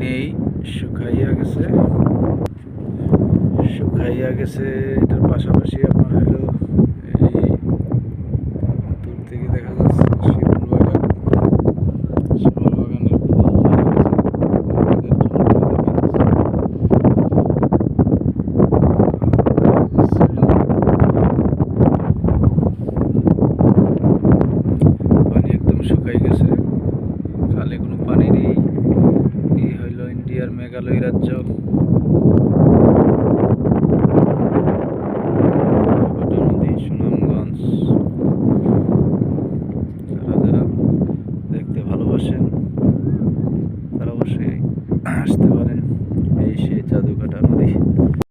নেই, শুকাইয়া গেছে। এটার পাশাপাশি আপনার হলো এই দূর থেকে দেখা যাচ্ছে শিমুল বাগান। শিমুল বাগানের ফুল ঝরে গেছে। আপনাদের জঙ্গলে পানি একদম শুকাই গেছে, খালে কোনো পানি নেই। এই হইল ইন্ডিয়ার মেঘালয় রাজ্য। নদী সুনামগঞ্জ। যারা যারা দেখতে ভালোবাসেন তারা অবশ্যই আসতে পারেন। এই সেই জাদুকাটা নদী।